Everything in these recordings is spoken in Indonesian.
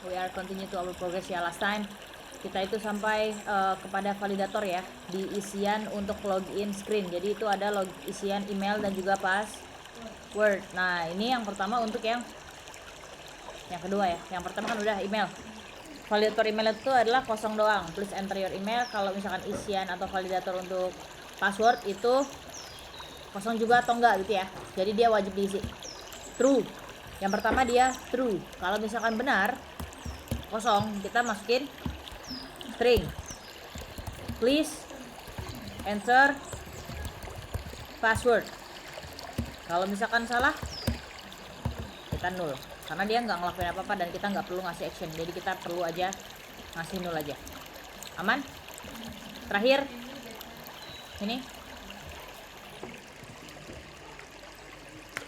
we are continue to our progress ya. Last time kita itu sampai kepada validator ya, di isian untuk login screen. Jadi itu ada isian email dan juga password. Nah ini yang pertama untuk yang kedua ya. Yang pertama kan udah email. Validator email itu adalah kosong doang. Please enter your email. Kalau misalkan isian atau validator untuk password itu kosong juga atau enggak gitu ya. Jadi dia wajib diisi true. Yang pertama dia true. Kalau misalkan benar kosong, kita masukin string. Please enter password. Kalau misalkan salah, kita null, karena dia nggak ngelakuin apa-apa dan kita nggak perlu ngasih action. Jadi kita perlu aja ngasih null aja. Aman? Terakhir ini.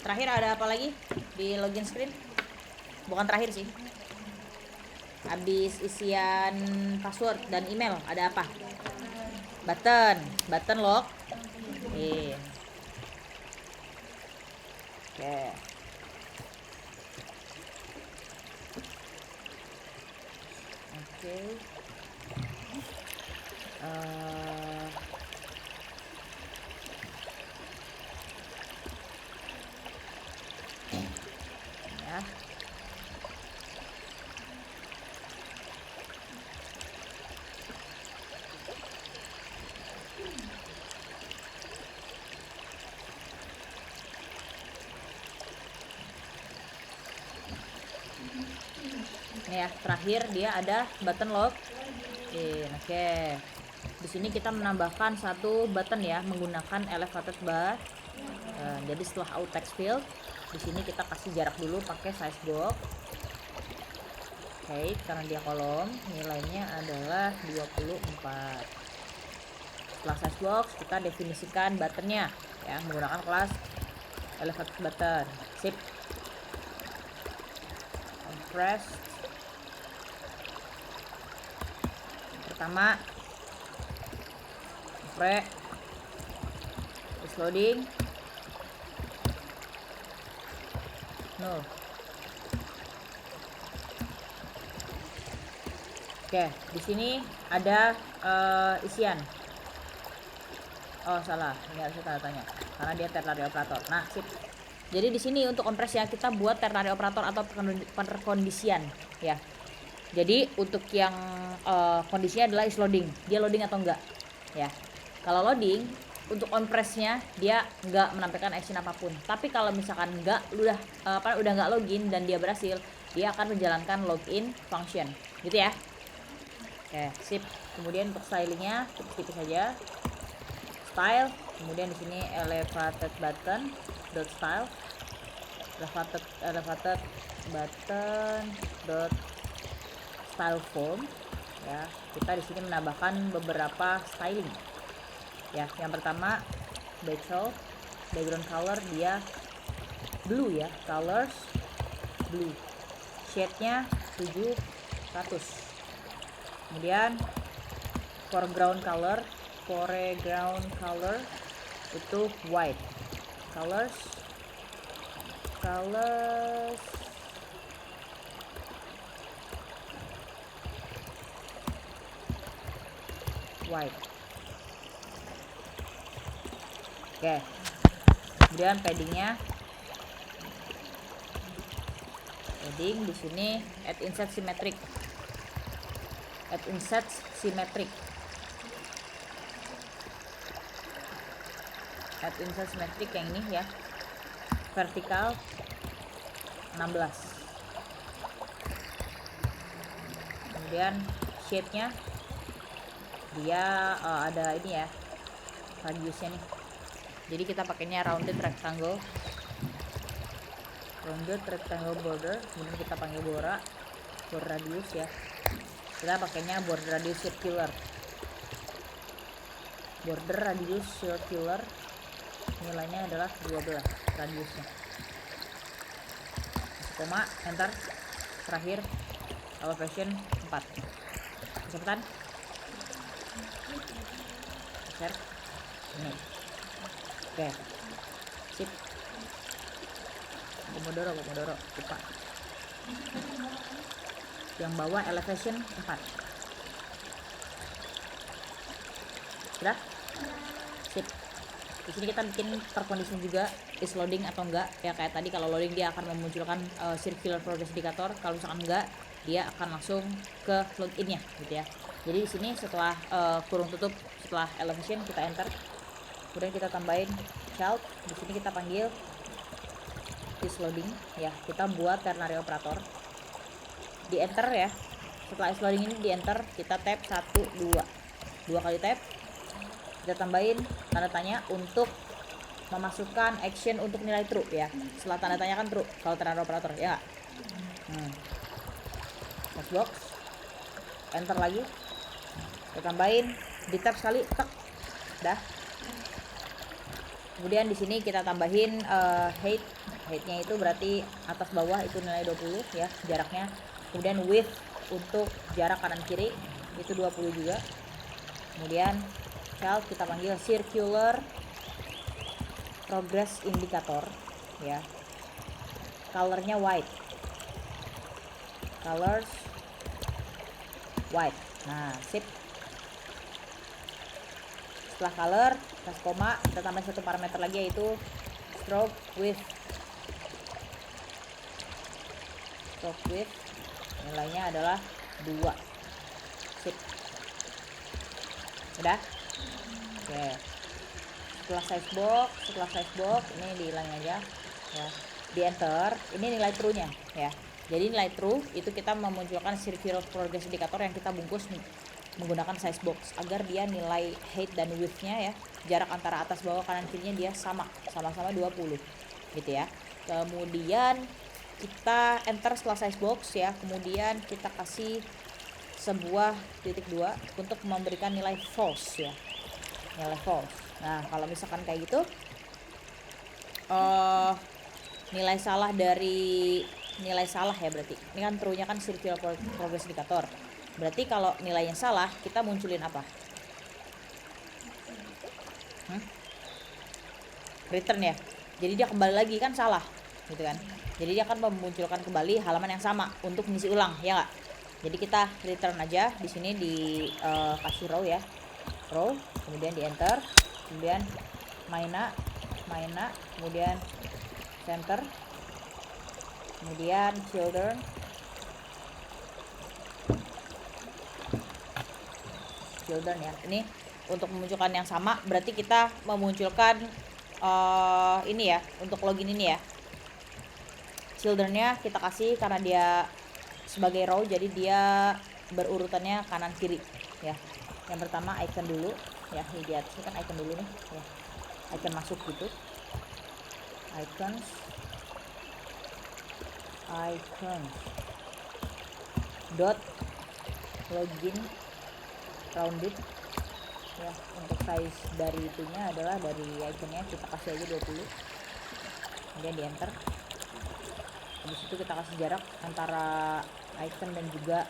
Terakhir ada apa lagi di login screen? Bukan terakhir sih. Habis isian password dan email ada apa? Button log. Oke. Ya. Ini ya, terakhir dia ada button login. Oke. Di sini kita menambahkan satu button ya, menggunakan elevated bar. Jadi setelah out text field, di sini kita kasih jarak dulu pakai size box. Oke, karena dia kolom, nilainya adalah 24. Setelah size box, kita definisikan buttonnya ya, menggunakan kelas elevated button. Sip. Compress. Pertama, is loading. Null. Oke, di sini ada isian. Oh salah, ini harusnya tanda tanya karena dia ternary operator. Nah sip. Jadi di sini untuk kompres ya, kita buat ternary operator atau perkondisian ya. Jadi untuk yang kondisinya adalah is loading, dia loading atau enggak ya. Kalau loading, untuk on-press-nya dia nggak menampilkan action apapun. Tapi kalau misalkan udah nggak login dan dia berhasil, dia akan menjalankan login function gitu ya. Oke, sip. Kemudian untuk stylingnya tipis-tipis saja. Style, kemudian di sini elevated button dot style, elevated button dot style form ya. Kita di sini menambahkan beberapa styling ya. Yang pertama background color dia blue ya, colors blue, shade-nya 700. Kemudian foreground color itu white, colors white. Oke. Kemudian padding di sini add insert symmetric yang ini ya, vertikal 16. Kemudian shape-nya dia ada ini ya, radiusnya nih. Jadi kita pakainya rounded rectangle border. Kemudian kita panggil border radius ya. Kita pakainya border radius circular. Nilainya adalah 12 radiusnya. Koma, enter. Terakhir elevation 4. Kecepatan share ini. Oke, sip. Pomodoro lupa. yang bawah elevation 4. Sudah? Sip. Di sini kita bikin percondition juga is loading atau enggak ya, kayak tadi kalau loading dia akan memunculkan circular progress indicator, kalau misalkan enggak dia akan langsung ke login-nya gitu ya. Jadi di sini setelah kurung tutup, setelah elevation kita enter, kemudian kita tambahin child, di sini kita panggil is loading ya, kita buat ternary operator, di enter ya. Setelah is loading ini di enter, kita tap 1 2 kali tap, kita tambahin tanda tanya untuk memasukkan action untuk nilai true ya. Setelah tanda tanya kan true kalau ternary operator ya. Next box, enter lagi, kita tambahin di tab sekali, tek, dah. Kemudian di sini kita tambahin height-nya itu berarti atas bawah itu nilai 20 ya jaraknya. Kemudian width untuk jarak kanan kiri itu 20 juga. Kemudian child kita panggil circular progress indicator ya. Colornya white. Colors white. Nah, sip. Setelah color, plus koma, kita tambah satu parameter lagi yaitu stroke width. Stroke width nilainya adalah 2. Sip. Udah? Oke. Setelah size box ini dihilangin aja ya. Di enter, ini nilai true-nya ya. Jadi nilai true itu kita memunculkan circular progress indicator yang kita bungkus menggunakan size box agar dia nilai height dan width-nya ya, jarak antara atas bawah kanan kirinya dia sama-sama 20 gitu ya. Kemudian kita enter setelah size box ya, kemudian kita kasih sebuah titik 2 untuk memberikan nilai false ya, nilai false. Nah kalau misalkan kayak gitu nilai salah ya, berarti ini kan true nya kan circular progress indicator, berarti kalau nilainya salah kita munculin apa? Return ya, jadi dia kembali lagi kan salah gitu kan, jadi dia akan memunculkan kembali halaman yang sama untuk mengisi ulang ya nggak. Jadi kita return aja di sini di kasih row ya, row, kemudian di enter, kemudian maina, kemudian center, kemudian children ya. Ini untuk memunculkan yang sama, berarti kita memunculkan ini ya, untuk login ini ya. Children-nya kita kasih karena dia sebagai row, jadi dia berurutannya kanan kiri ya. Yang pertama icon dulu ya, ini di atas kan icon dulu nih ya. Icon masuk gitu. Icons dot login rounded ya. Untuk size dari itunya adalah dari iconnya kita kasih aja 20, kemudian di enter. Habis itu kita kasih jarak antara icon dan juga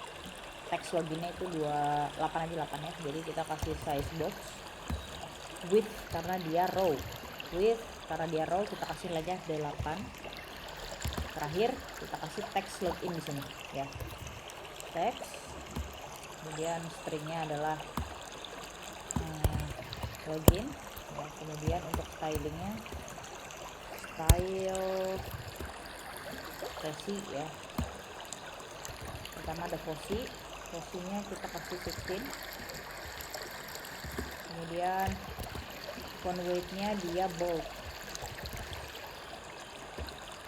teks loginnya itu 8 aja, 8 ya. Jadi kita kasih size box, width karena dia row, kita kasih aja 8. Terakhir kita kasih teks login di sini ya, teks, kemudian stringnya adalah login ya. Kemudian untuk stylingnya style Fosi ya, pertama ada Fosinya kita kasih 16, kemudian font weight-nya dia bold.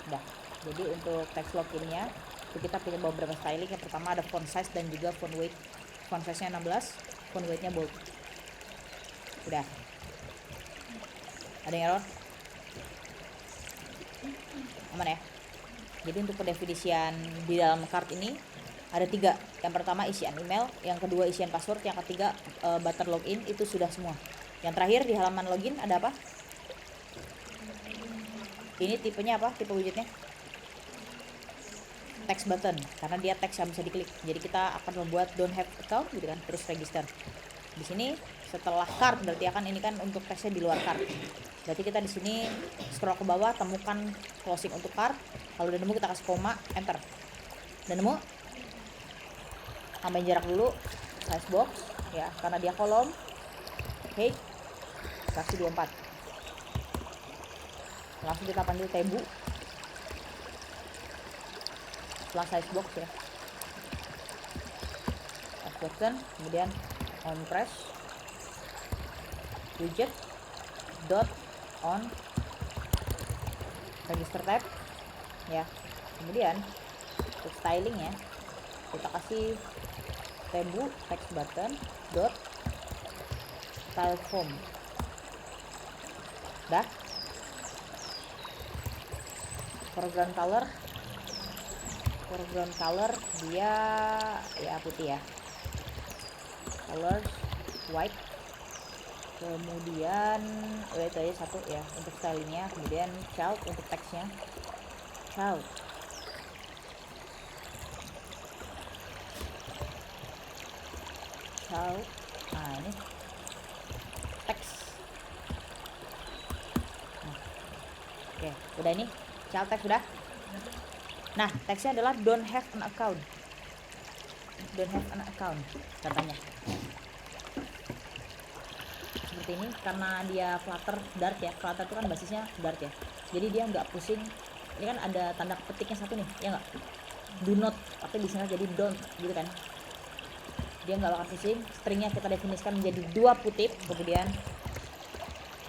Udah. Jadi untuk text loginnya itu kita pilih beberapa styling. Yang pertama ada font size dan juga font weight. Font size-nya 16, font weight-nya bold. Udah. Ada yang error? Aman ya? Jadi untuk pendefinisian di dalam card ini ada 3. Yang pertama isian email, yang kedua isian password, yang ketiga button login. Itu sudah semua. Yang terakhir di halaman login ada apa? Ini tipenya apa? Tipe widgetnya text button, karena dia teks yang bisa diklik. Jadi kita akan membuat don't have account gitu kan, terus register. Di sini setelah card berarti akan ini kan untuk teksnya di luar card. Berarti kita di sini scroll ke bawah, temukan closing untuk card. Kalau udah nemu kita kasih koma, enter. Udah nemu? tambahin jarak dulu, size box ya, karena dia kolom. Height kasih 24. Langsung kita panggil tebu setelah size box ya, size box, kemudian on press widget dot on register tab ya. Kemudian untuk styling ya, kita kasih tebu text button dot style form. Dah. Foreground color dia ya putih ya, colors white. Kemudian itu aja satu ya untuk stylingnya. Kemudian child untuk teksnya, child. Nah ini teks. Oke, udah ini child text sudah. Nah, teksnya adalah don't have an account katanya. Seperti ini karena dia Flutter Dart ya. Flutter itu kan basisnya Dart ya. Jadi dia nggak pusing. Ini kan ada tanda petiknya satu nih, ya nggak? Do not, tapi di sana jadi don't gitu kan. Dia nggak bakal pusing. Stringnya kita definisikan menjadi 2 kutip, kemudian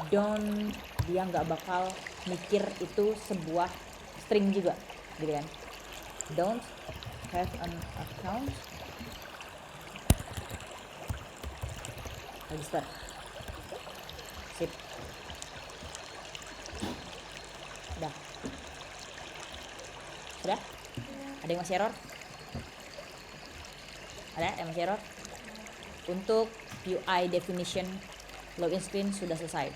don't, dia nggak bakal mikir itu sebuah string juga gitu kan. Don't have an account register. Sip. Udah. Sudah? Ada yang masih error? Ada yang masih error? Untuk UI definition login screen sudah selesai.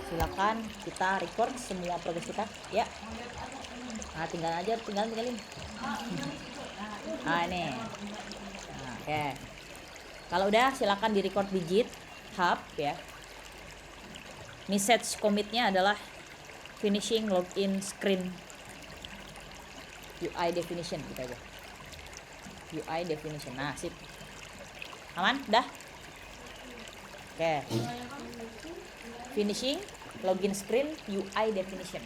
Silakan kita record semua progres kita ya. Nah, tinggalin. Nah, ini. Nah, oke. Kalau udah silakan di record di GitHub ya. Message commitnya adalah finishing login screen UI definition kita aja. UI definition. Nah, sip. Aman? Dah? Oke. Finishing login screen UI definition.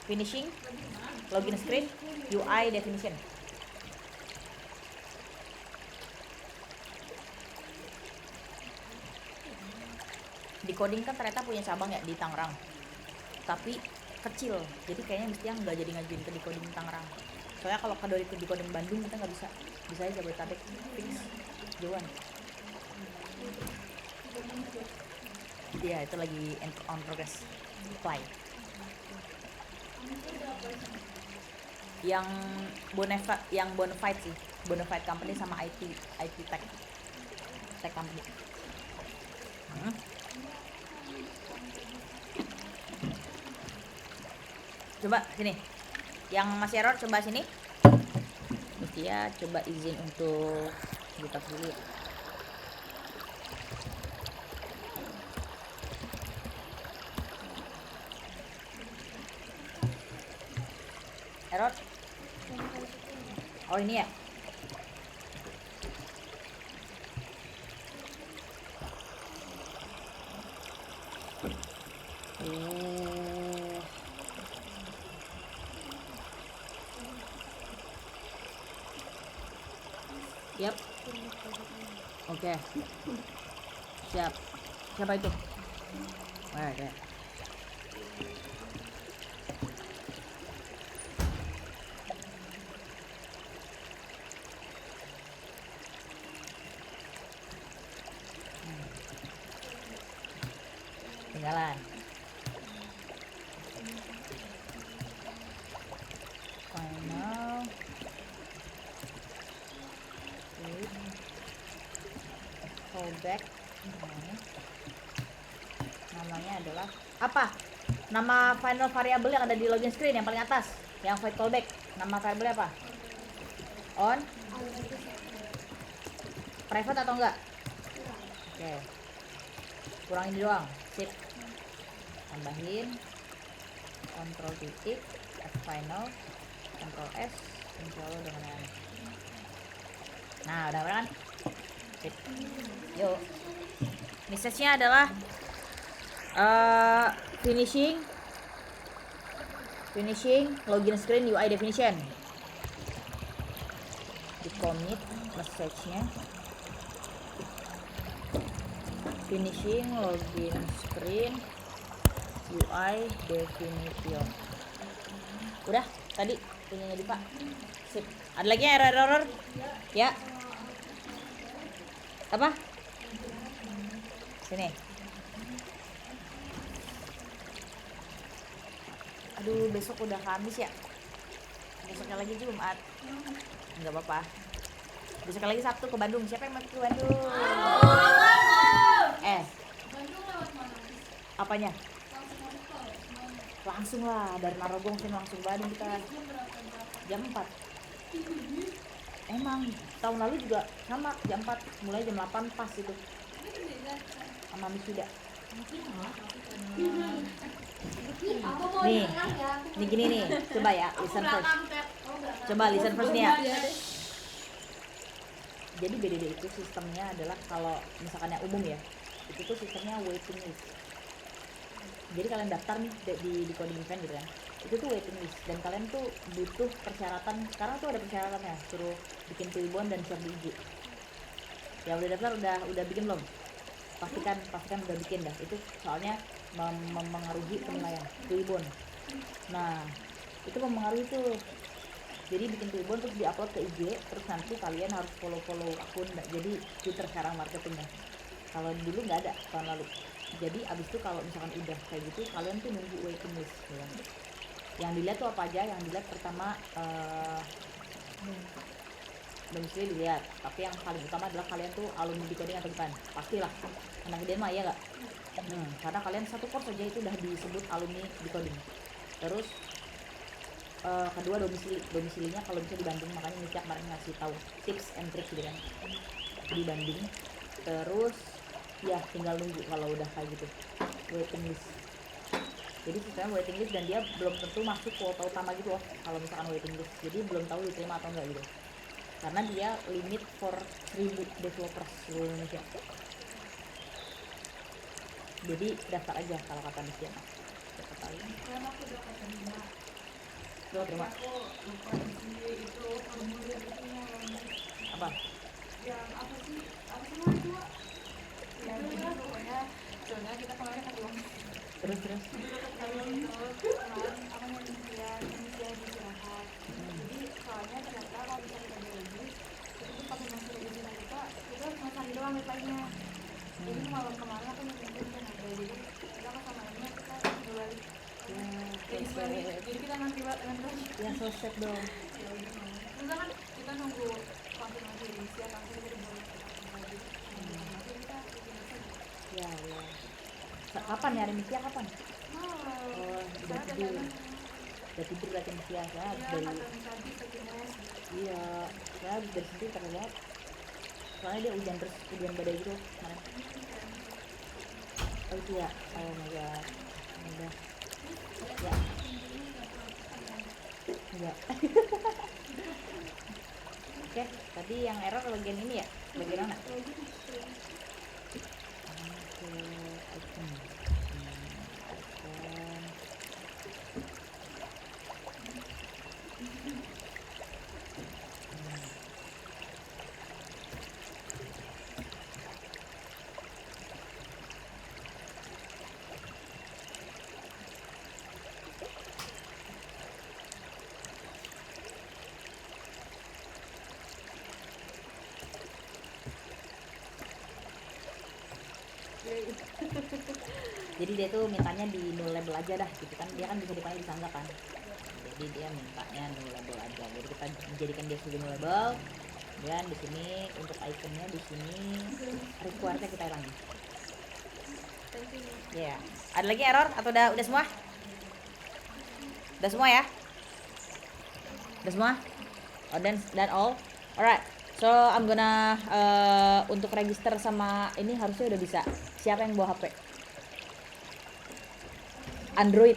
Finishing login screen UI definition. Decoding kan ternyata punya cabang ya di Tangerang, tapi kecil, jadi kayaknya mestinya nggak jadi ngajuin ke Decoding Tangerang. Soalnya kalau ke Decoding Bandung kita nggak bisa aja Jabodetabek fix jauhan. Iya, itu lagi on progress apply. Yang Bonafide sih, Bonafide company sama IT tech company. Coba sini, yang masih error coba sini. Ya, coba izin untuk buka dulu. Error. Oh, ini ya. Yap. Oke. Siap. Siapa itu? Oke. Tinggalan. Final. Callback. Namanya adalah apa? Nama final variable yang ada di login screen yang paling atas, yang void callback. Nama variable apa? On? Private atau enggak? Oke. Kurang ini doang. Sip. Tambahin control titik final Ctrl S, insya Allah udah mana. Nah udah kan. Sip. Yuk, message-nya adalah finishing login screen UI definition. Di commit message-nya finishing login screen UI definition. Udah tadi punyanya Dipa. Sip. Ada lagi error ya? Apa? Sini. Aduh, besok udah Kamis ya. Besoknya lagi Jumat. Enggak apa-apa. Besok lagi Sabtu ke Bandung. Siapa yang mau ke Bandung? Bandung lewat mana? Apanya? Langsung lah dari Narogong sini langsung Bandung kita. Jam 4. Emang tahun lalu juga sama jam 4, mulai jam 8 pas itu. Sama Misida. Nih gini nih, coba ya, listen first. Coba listen first nih ya. Jadi BDD itu sistemnya adalah kalau misalkan yang umum ya, itu tuh sistemnya waiting list. Jadi kalian daftar nih di coding event gitu kan, itu tuh waiting list dan kalian tuh butuh persyaratan. Sekarang tuh ada persyaratannya, suruh bikin Twibon dan share di IG. Ya udah daftar, udah bikin belum? Pastikan udah bikin dah. Itu soalnya mempengaruhi penilaian Twibon. Nah itu mempengaruhi tuh. Jadi bikin Twibon terus diupload ke IG, terus nanti kalian harus follow akun. Jadi Twitter sekarang marketingnya. Kalau dulu nggak ada tahun lalu. Jadi abis itu kalau misalkan udah kayak gitu, kalian tuh nunggu waiting list ya. Yang dilihat tuh apa aja? Yang dilihat pertama domisili dilihat, tapi yang paling utama adalah kalian tuh alumni Decoding atau bukan. Pastilah anak gede mah ya nggak? Karena kalian satu course aja itu udah disebut alumni Decoding. Terus kedua domisilinya kalau bisa di Bandung, makanya Nisha kemarin ngasih tahu tips and tricks gitu kan di Bandung. Terus ya tinggal nunggu kalau udah kayak gitu waiting list. Jadi sistemnya waiting list dan dia belum tentu masuk kuota utama gitu loh kalau misalkan waiting list. Jadi belum tahu diterima atau enggak gitu, karena dia limit for 1000 developers seluruh Indonesia. Jadi daftar aja kalau kata Nisha. Siapa tahu lo terima apa? Yang apa sih mau itu? Yang ini pokoknya soalnya kita kemarin ke ruang Terus kemarin apa namanya inisial istirahat. Jadi soalnya ternyata kalau bisa kita beli itu pakai masuk di sini kita cuma cari doang depannya. Jadi malam kemarin aku nungguin kan ada, jadi kita sama ini kita balik. Jadi kita nanti lagi yang selesai dong. terus kan kita nunggu konfirmasi inisial langsung kita boleh Ya Allah. Kapan ya Nisha kapan? Oh, udah tidur. Udah tidur berarti Nisha. Saya dari iya, saya habis dari situ terlihat. Soalnya dia hujan badai gitu kemarin. Oh itu ya, oh my god. Udah. Ya. Enggak. Oke, tadi yang error bagian ini ya? Bagian mana? Jadi dia tuh mintanya di null label aja dah gitu kan, dia kan bisa dipanggil di Sangga kan, jadi dia mintanya null label aja. Jadi kita jadikan dia sebagai null label, dan di sini untuk iconnya di sini requirednya kita hilangin. Ya, yeah. Ada lagi error atau udah semua? Udah semua ya? Udah semua? Oh, dan all. Alright. So I'm gonna untuk register sama ini harusnya udah bisa. Siapa yang bawa HP? Android.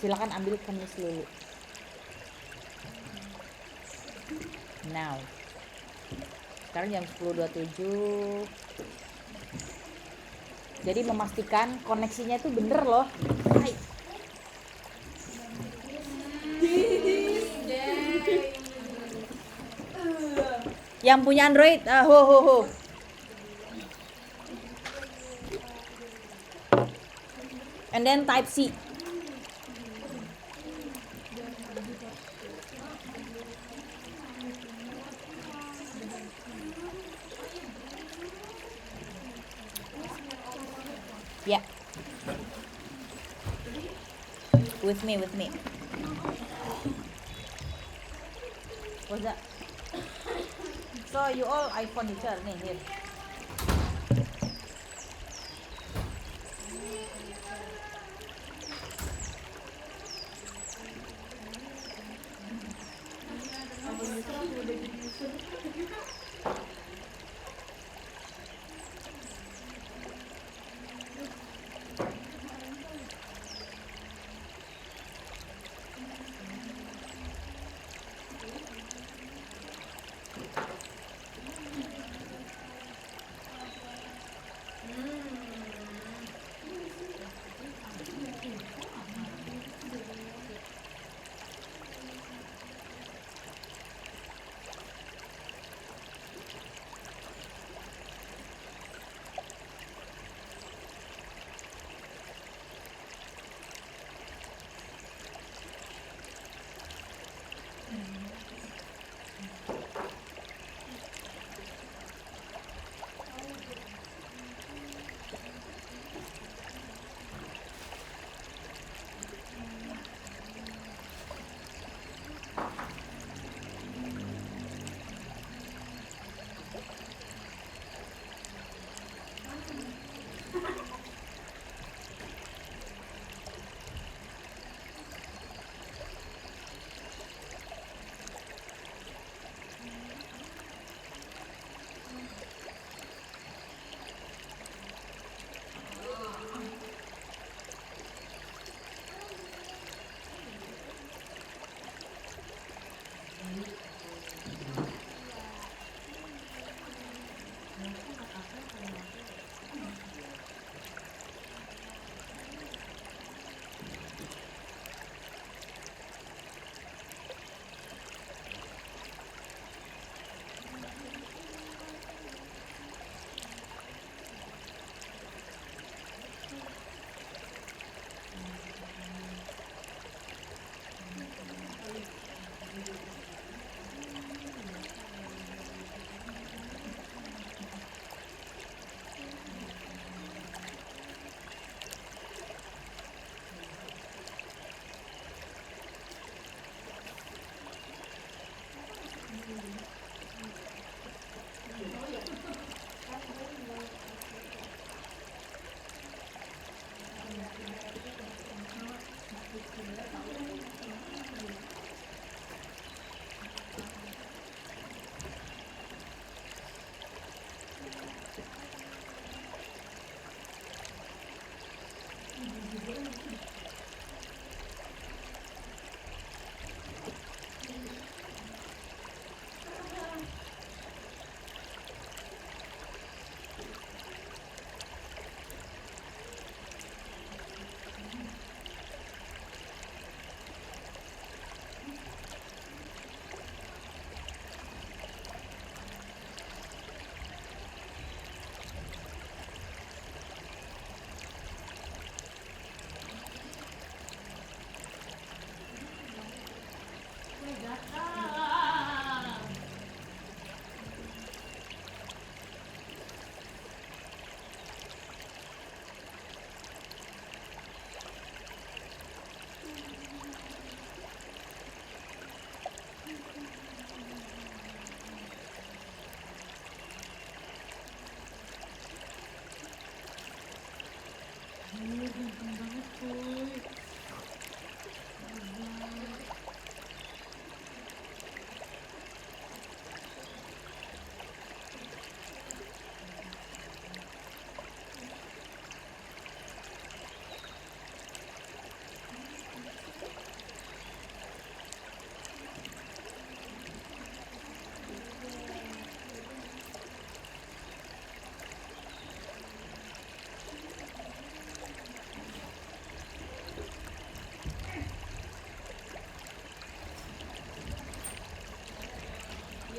silakan ambil kemis lulu. Now. Sekarang jam 10.27. Jadi memastikan koneksinya itu bener loh. Hai. Yang punya Android, ho ho ho. And then type C. Yeah. With me. What's that? So you all iPhone teacher nih here.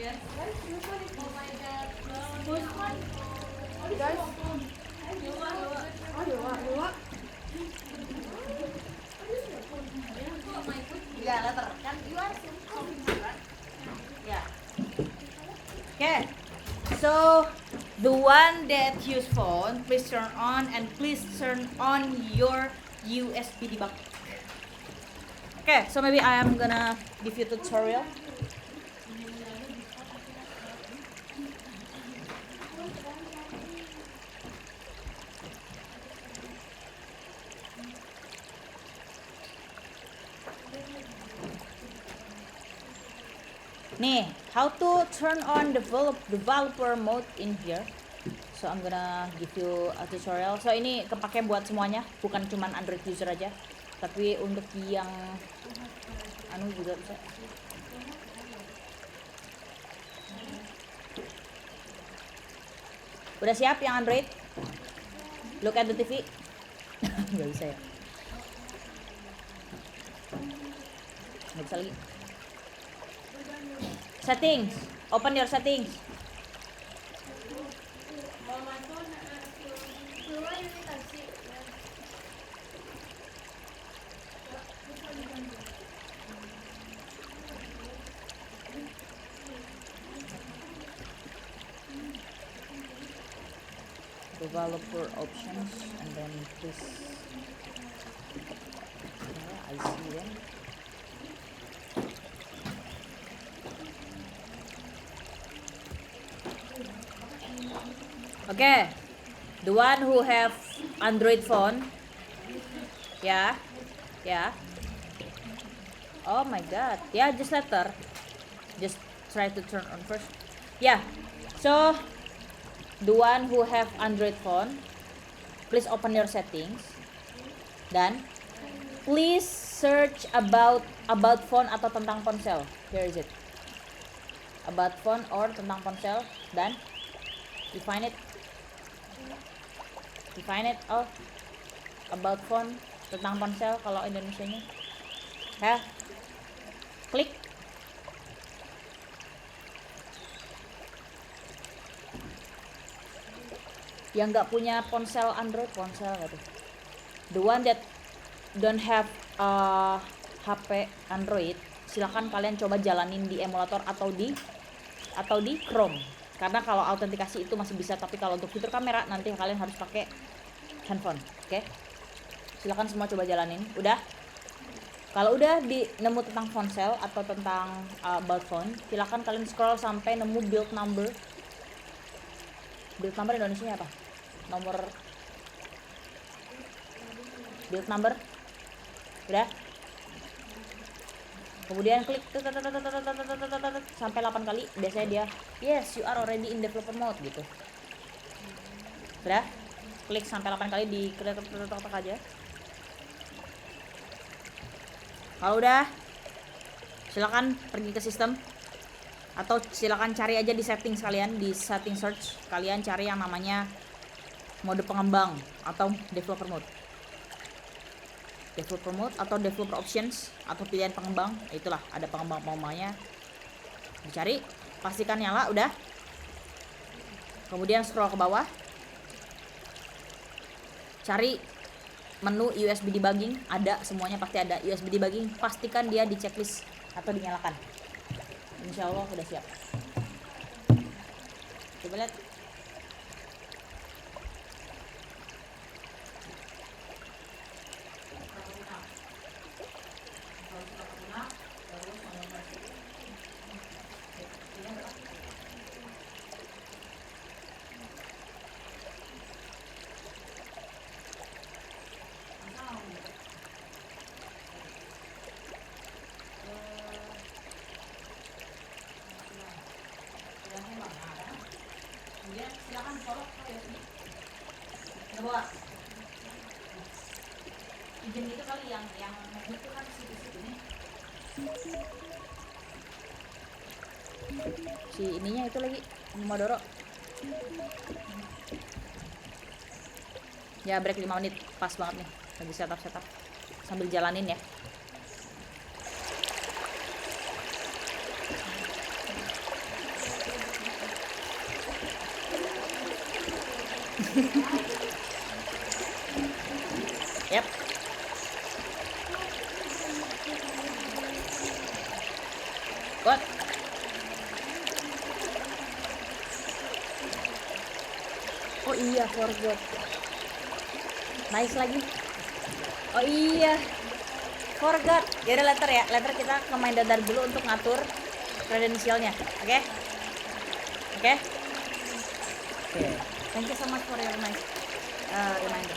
Guys, this one is first one. Guys. Oh, dua. Ya, letter kan you are ya. Okay. So the one that use phone, please turn on and please turn on your USB debug. Okay, so maybe I am gonna give you tutorial. Nih, how to turn on developer mode in here. So I'm gonna give you a tutorial. So ini kepake buat semuanya, bukan cuman Android user aja, tapi untuk yang anu juga bisa. Udah siap yang Android? Look at the TV. Nggak bisa ya. Nggak bisa lagi. Settings, open your settings. Developer options and then this. Yeah, I see them. Okay, the one who have Android phone, yeah. Oh my god, yeah, just later, just try to turn on first. Yeah, so the one who have Android phone, please open your settings, dan please search about phone atau tentang ponsel. Here is it, about phone or tentang ponsel, dan you find it. Oh, about phone tentang ponsel kalau Indonesianya. Ya, klik. Yang nggak punya ponsel Android, ponsel gitu. The one that don't have HP Android, silahkan kalian coba jalanin di emulator atau di Chrome. Karena kalau autentikasi itu masih bisa, tapi kalau untuk fitur kamera nanti kalian harus pakai handphone. Oke? Silakan semua coba jalanin. Udah? Kalau udah nemu tentang ponsel atau tentang about phone, silakan kalian scroll sampai nemu build number. Build number Indonesianya apa? Nomor build number. Udah? Kemudian klik sampai 8 kali, biasanya dia yes you are already in developer mode gitu. Udah? Klik sampai 8 kali di ketok aja. Kalau udah, silakan pergi ke sistem atau silakan cari aja di setting kalian, di setting search kalian cari yang namanya mode pengembang atau developer mode. Developer mode atau developer options atau pilihan pengembang, itulah ada pengembang pengembangnya, dicari, pastikan nyala. Udah, kemudian scroll ke bawah, cari menu USB debugging, ada semuanya, pasti ada USB debugging, pastikan dia di checklist atau dinyalakan. Insya Allah udah siap. Coba lihat. Silakan colok ke USB. Coba. Izin itu kali yang itu kan situ-situ nih. Si ininya itu lagi Pomodoro. Ya break 5 menit, pas banget nih. Lagi setup sambil jalanin ya. What? Oh iya, forgot. Nice lagi. Oh iya, forgot. Ya udah letter ya. Letter kita ke main dadar dulu untuk ngatur kredensialnya. Oke? Oke? Oke. Thank you so much for your nice reminder.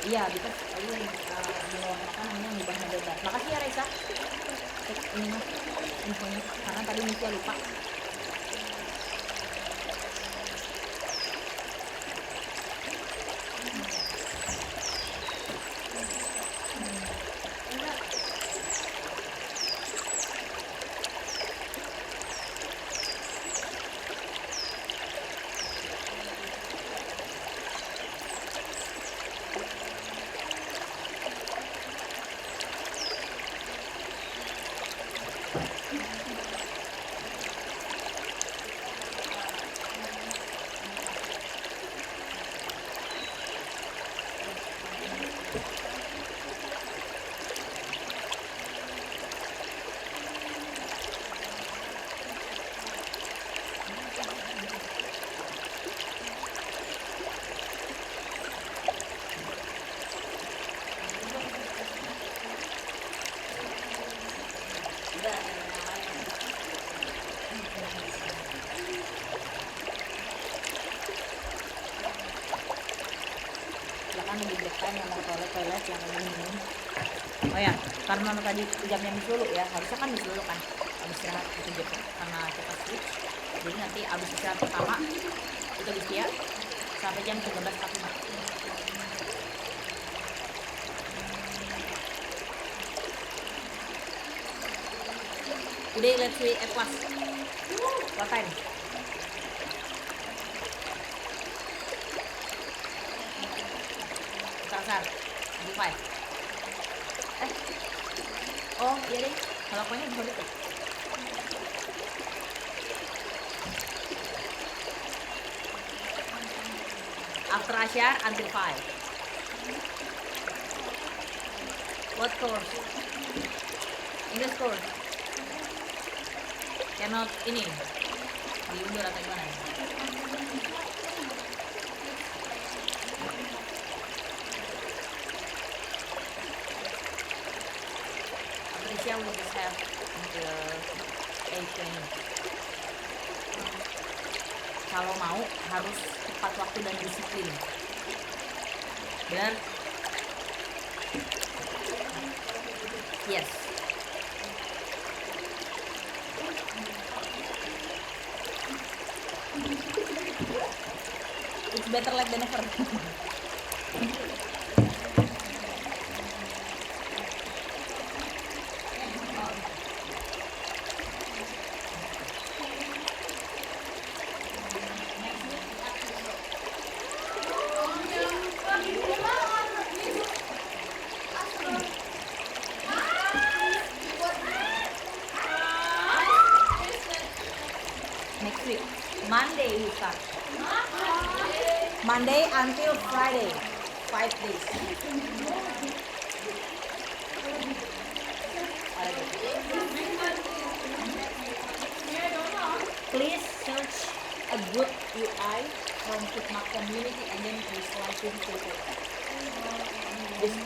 Iya, because ini apa namanya ngubah dadar. Makasih ya Raisa. Cek ini mah infonya karena tadi Nisia lupa. Silakan di depan yang mau toilet yang ini. Oh ya, karena tadi jamnya Miss Lulu ya, harusnya kan Miss Lulu kan habis istirahat itu gitu karena kita switch. Jadi nanti habis istirahat pertama itu Bistia sampai jam 13.45. Today let's see at what time? Kasar, 5. Oh iya deh, kalau pokoknya bisa gitu. After Asyar until 5. What course? English course. Cannot ini diundur atau gimana? Patricia will just have until 8:20. Kalau mau harus tepat waktu dan disiplin. Benar? Yes. It's better late than never. Next week, Monday we start. Monday until Friday, 5 days. Please search a good UI from Kitmak community and then visualize it. This.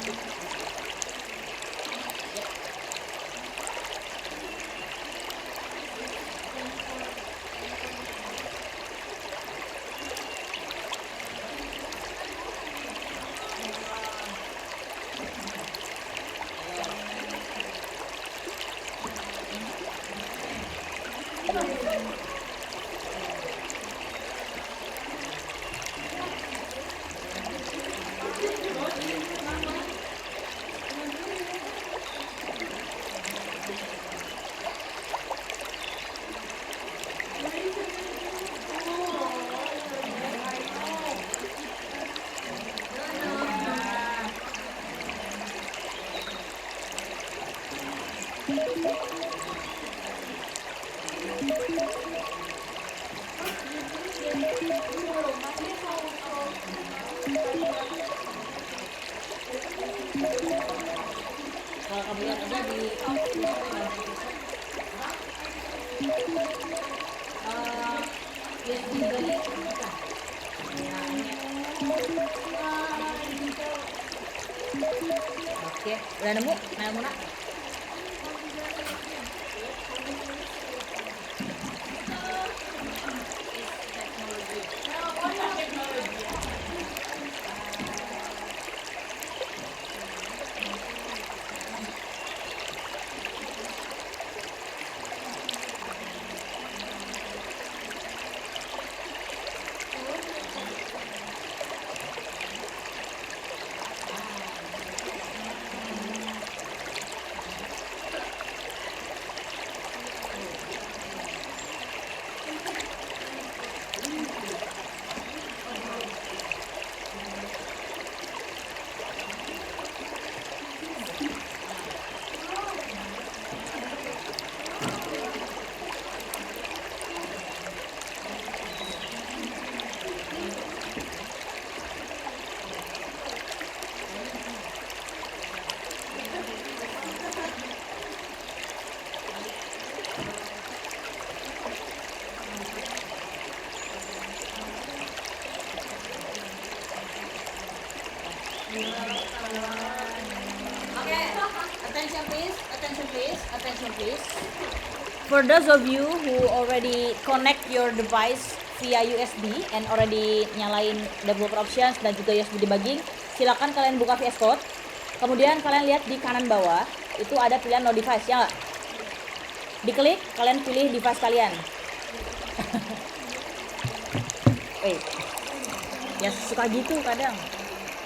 Kalau kamu lihat aja di USB beli bukan. Nah, ini. Oke, udah nemu? Nemu nak? Okay, attention please, attention please, attention please. For those of you who already connect your device via USB and already nyalain developer options dan juga USB debugging, silakan kalian buka VS Code. Kemudian kalian lihat di kanan bawah itu ada pilihan no device, ya nggak? Diklik, kalian pilih device kalian. Ya suka gitu kadang.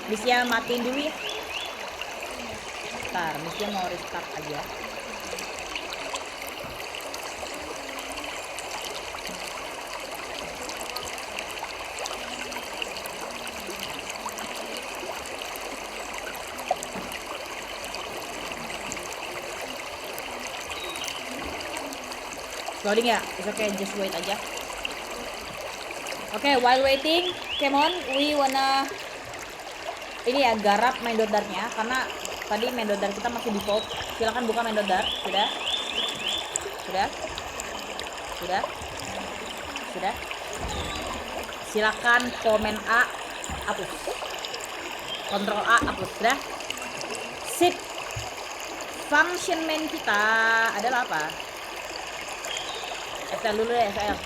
Bisa matiin dulu ya. Ntar, Misnya mau restart aja. Loading ya? It's okay, just wait aja. Okay, while waiting, come on, we wanna ini ya garap main dodarnya karena tadi main dodar kita masih default. Silakan buka main dodar. Sudah? Silakan komen A hapus. Kontrol A hapus. Sudah? Sip. Function main kita adalah apa? SL dulu ya, SL.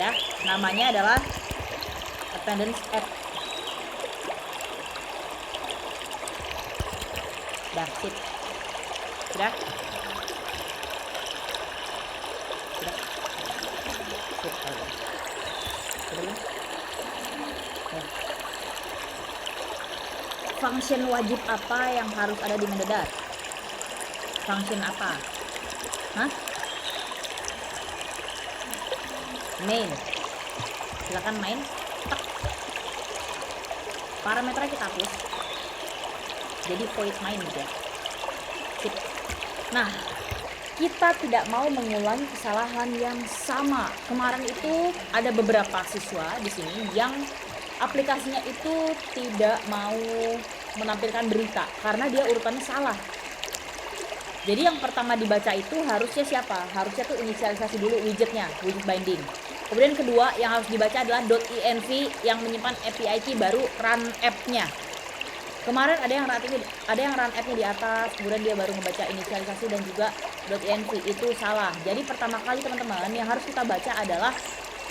Ya, namanya adalah attendance app. Dah, sip. Sudah? Sip. Sudah. Function wajib apa yang harus ada di Mendodar? Function apa? Hah? Main. Silakan main. Tak. Parameternya kita hapus. Jadi void main gitu ya. Sip. Nah, kita tidak mau mengulangi kesalahan yang sama. Kemarin itu ada beberapa siswa di sini yang aplikasinya itu tidak mau menampilkan berita karena dia urutannya salah. Jadi yang pertama dibaca itu harusnya siapa? Harusnya tuh inisialisasi dulu widgetnya, widget binding. Kemudian kedua yang harus dibaca adalah .env yang menyimpan API key baru run app-nya. Kemarin ada yang run app-nya di atas, kemudian dia baru membaca inisialisasi dan juga .env, itu salah. Jadi pertama kali teman-teman yang harus kita baca adalah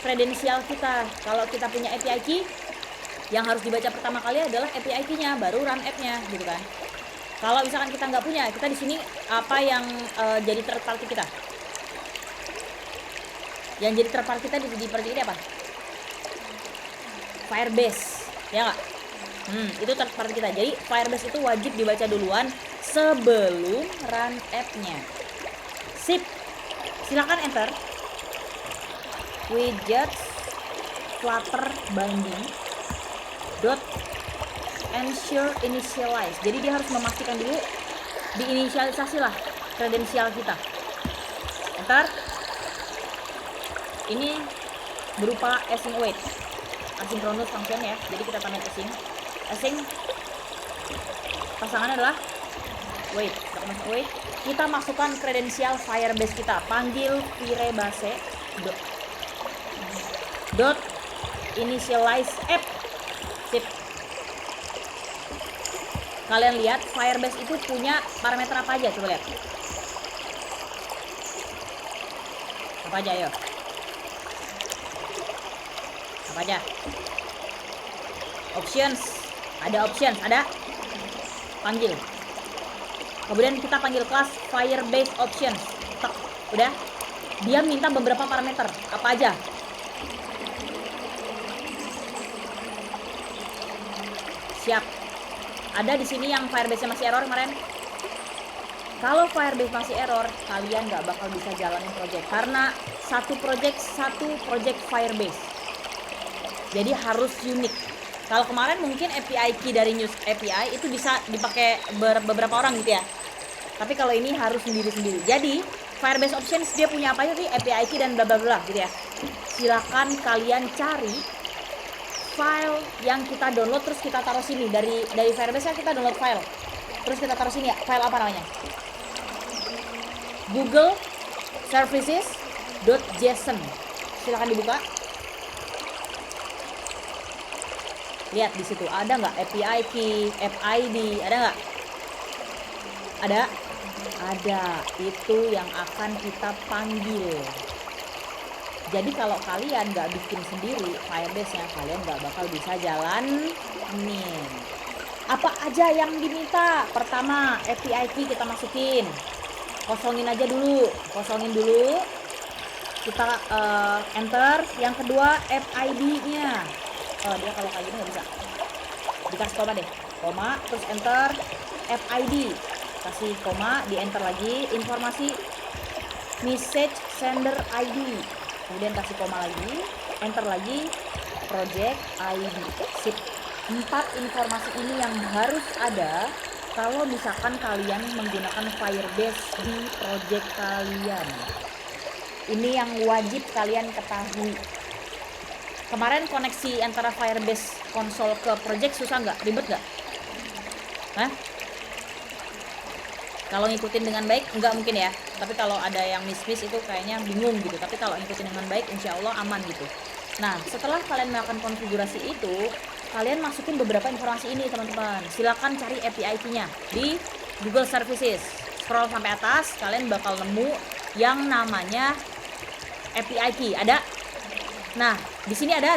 kredensial kita. Kalau kita punya API key, yang harus dibaca pertama kali adalah API key-nya, baru run app-nya, gitu kan. Kalau misalkan kita nggak punya, kita di sini apa yang jadi third party kita? Yang jadi third party kita di project ini apa? Firebase, ya nggak? Itu third party kita. Jadi Firebase itu wajib dibaca duluan sebelum run app-nya. Sip. Silakan enter. Widget flutter binding dot ensure initialize. Jadi dia harus memastikan dulu diinisialisasi lah kredensial kita. Enter. Ini berupa async await, asynchronous function ya. Jadi kita tambahin async pasangannya adalah wait. Kita masuk wait. kita masukkan kredensial Firebase kita. Panggil Firebase dot initialize app. Sip. Kalian lihat Firebase itu punya parameter apa aja? Coba lihat. Apa aja, ayo? Apa aja? Options. Ada options, ada. Panggil. Kemudian kita panggil kelas Firebase options. Tek, udah. Dia minta beberapa parameter. Apa aja? Siap. Ada di sini yang Firebase-nya masih error kemarin. Kalau Firebase masih error, kalian nggak bakal bisa jalanin project karena satu project Firebase. Jadi harus unik. Kalau kemarin mungkin API key dari News API itu bisa dipakai beberapa orang gitu ya. Tapi kalau ini harus sendiri-sendiri. Jadi Firebase Options dia punya apa aja sih? API key dan bla bla bla gitu ya. Silakan kalian cari file yang kita download terus kita taruh sini dari Firebase kan kita download file. Terus kita taruh sini ya. File apa namanya? Google Services.json. Silakan dibuka. Lihat di situ ada nggak API key, app ID, ada nggak? Ada. Itu yang akan kita panggil. Jadi kalau kalian nggak bikin sendiri Firebase-nya, kalian nggak bakal bisa jalanin. Apa aja yang diminta? Pertama, API key kita masukin. Kosongin dulu. Kita enter. Yang kedua, app ID-nya. Dia kalau kayak gini nggak bisa. Dikasih koma deh. Koma, terus enter. App ID. Kasih koma, di enter lagi. Informasi message sender ID. Kemudian kasih koma lagi. Enter lagi. Project ID. Sip. 4 informasi ini yang harus ada kalau misalkan kalian menggunakan Firebase di project kalian. Ini yang wajib kalian ketahui. Kemarin koneksi antara Firebase konsol ke project susah nggak? Ribet nggak? Hah? Kalau ngikutin dengan baik nggak mungkin ya. Tapi kalau ada yang miss itu kayaknya bingung gitu. Tapi kalau ngikutin dengan baik insya Allah aman gitu. Nah setelah kalian melakukan konfigurasi itu, kalian masukin beberapa informasi ini teman-teman. Silakan cari API key-nya di Google Services. Scroll sampai atas, kalian bakal nemu yang namanya API key. Ada. Nah, di sini ada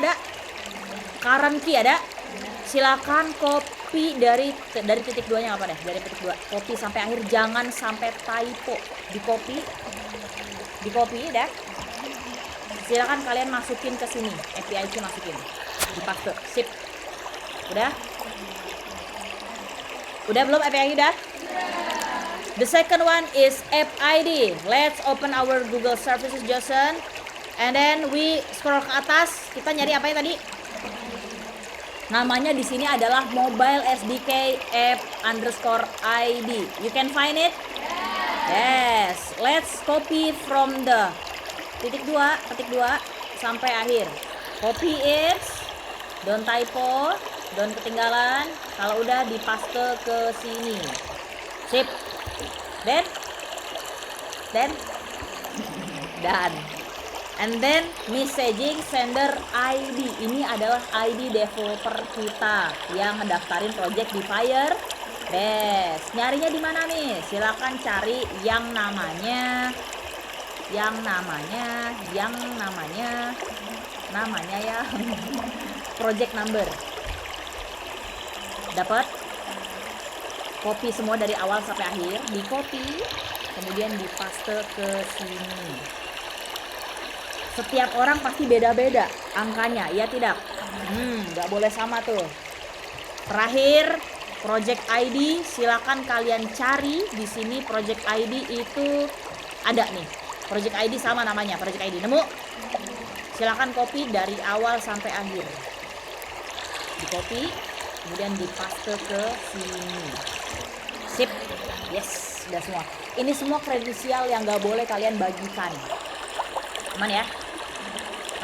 current key ada. Silakan copy dari titik 2-nya apa deh? Dari titik 2. Copy sampai akhir, jangan sampai typo. Di copy dah. Silakan kalian masukin ke sini. API key masukin. Dipaste. Sip. Udah belum API udah? The second one is app ID. Let's open our Google Services JSON. And then we scroll ke atas. Kita nyari apa ya tadi? Namanya di sini adalah Mobile SDK App_ID. You can find it? Yes. Let's copy from the ketik 2 sampai akhir. Copy it. Don't typo. Don't ketinggalan. Kalau udah dipaste ke sini. Sip. Then done. And then messaging sender ID. Ini adalah ID developer kita yang mendaftarin project di Firebase. Nyarinya di mana nih? Silakan cari yang namanya ya project number. Dapat? Copy semua dari awal sampai akhir, di copy, kemudian dipaste ke sini. Setiap orang pasti beda-beda angkanya, ya tidak? Nggak boleh sama tuh. Terakhir, project ID, silakan kalian cari di sini. Project ID itu ada nih. Project ID sama namanya, project ID. Nemu? Silakan copy dari awal sampai akhir. Di copy, kemudian dipaste ke sini. Sip. Yes, udah semua. Ini semua kredensial yang nggak boleh kalian bagikan. Aman ya?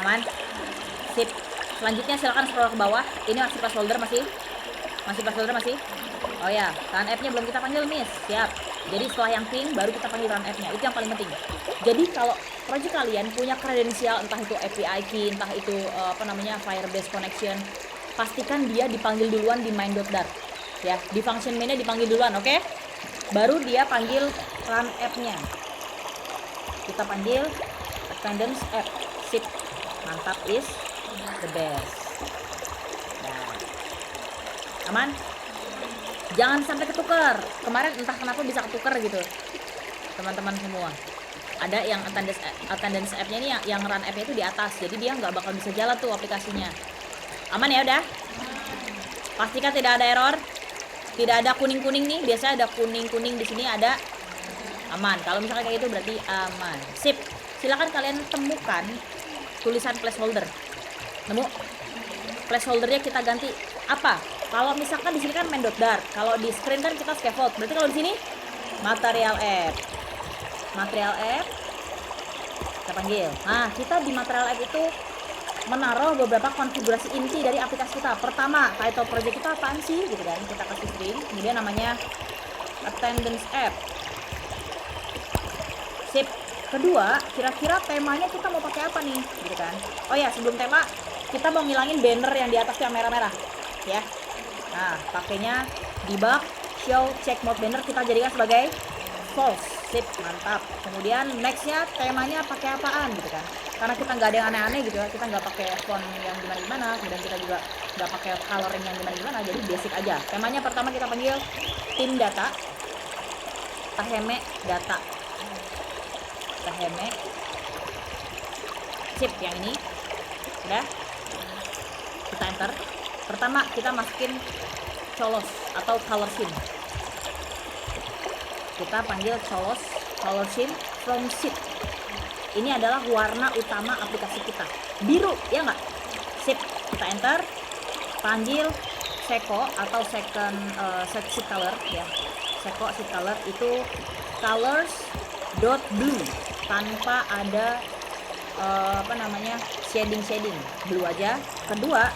Aman? Sip. Selanjutnya silakan scroll ke bawah. Ini masih placeholder masih? Oh ya, tahan app-nya belum kita panggil, Miss. Siap. Jadi setelah yang ping baru kita panggil run app-nya. Itu yang paling penting. Jadi kalau project kalian punya kredensial entah itu API key, entah itu Firebase connection, pastikan dia dipanggil duluan di main.dart. Ya, di function main-nya dipanggil duluan, oke? Baru dia panggil run app-nya. Kita panggil attendance app. Sip. Mantap, is the best. Nah. Aman? Jangan sampai ketuker. Kemarin entah kenapa bisa ketuker gitu, teman-teman semua. Ada yang attendance app-nya ini yang run app-nya itu di atas, jadi dia nggak bakal bisa jalan tuh aplikasinya. Aman ya udah? Pastikan tidak ada error, tidak ada kuning-kuning nih. Biasanya ada kuning-kuning di sini ada. Aman. Kalau misalkan kayak gitu berarti aman. Sip. Silakan kalian temukan tulisan placeholder. Nemu? Placeholdernya kita ganti apa? Kalau misalkan di sini kan main.dart, kalau di screen kan kita scaffold. Berarti kalau di sini material app. Material app kita panggil. Nah, kita di material app itu menaruh beberapa konfigurasi inti dari aplikasi kita. Pertama, title project kita apaan sih gitu kan. Kita kasih string, kemudian namanya attendance app. Sip. Kedua, kira-kira temanya kita mau pakai apa nih gitu kan. Oh ya, sebelum tema kita mau ngilangin banner yang di atas yang merah-merah ya. Nah, pakainya debug show check mode banner kita jadikan sebagai false. Sip, mantap. Kemudian nextnya temanya pakai apaan gitu kan, karena kita nggak ada yang aneh-aneh gitu ya, kita nggak pakai font yang gimana-gimana, kemudian kita juga nggak pakai coloring yang gimana-gimana, jadi basic aja. Temanya pertama kita panggil tim data, taheme data, taheme. Sip, yang ini udah kita enter. Pertama kita masukin colos atau color scheme. Kita panggil colos color scheme from sheet. Ini adalah warna utama aplikasi kita, biru ya nggak? Sip, kita enter. Panggil seko atau second sheet color ya. Seko sheet color itu colors dot blue tanpa ada shading blue aja. Kedua,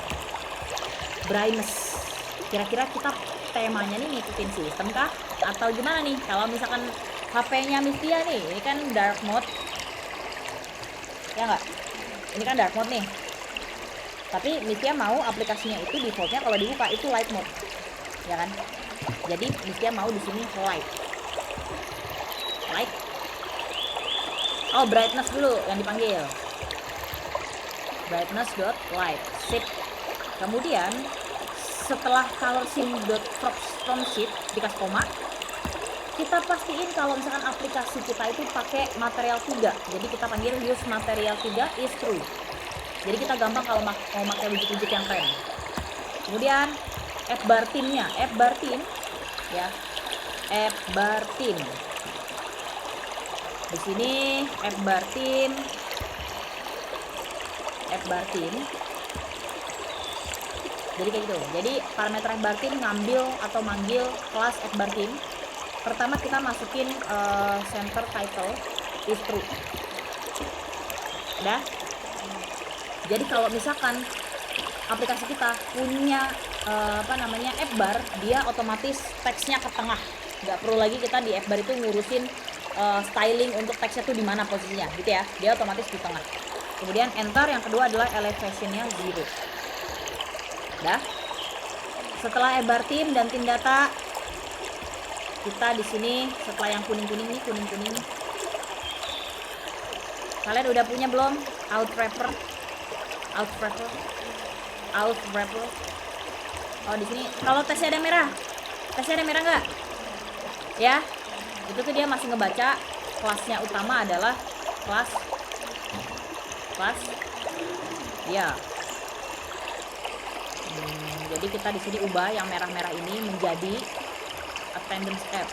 brightness. Kira-kira kita temanya nih ngikutin sistem kah atau gimana nih? Kalau misalkan HP-nya Mistia nih, ini kan dark mode ya nggak? Ini kan dark mode nih, tapi Mistia mau aplikasinya itu defaultnya kalau dibuka itu light mode ya kan. Jadi Mistia mau di sini light. Oh, brightness dulu yang dipanggil, brightness dot light. Sip. Kemudian setelah color scheme dot from sheet dikasih koma, kita pastiin kalau misalkan aplikasi kita itu pakai material 3. Jadi kita panggil use material 3 is true. Jadi kita gampang kalau mau pakai widget-widget yang keren. Kemudian app bar team-nya, app bar team ya. App bar team. Di sini app bar team. App bar team. Jadi kayak gitu. Jadi parameter app bar team ngambil atau manggil kelas app bar team. Pertama kita masukin center title is true. Udah. Jadi kalau misalkan aplikasi kita punya app bar, dia otomatis teksnya ke tengah. Nggak perlu lagi kita di app bar itu ngurusin styling untuk teksnya tuh di mana posisinya, gitu ya. Dia otomatis di tengah. Kemudian enter. Yang kedua adalah elevationnya 0. Dah. Setelah app bar team dan tim data, kita di sini setelah yang kuning-kuning nih, kuning-kuning. Kalian udah punya belum out wrapper? Oh, di sini kalau tesnya ada merah. Tesnya ada merah nggak? Ya. Itu tuh dia masih ngebaca kelasnya utama adalah kelas ya. Jadi kita di sini ubah yang merah-merah ini menjadi attendance app.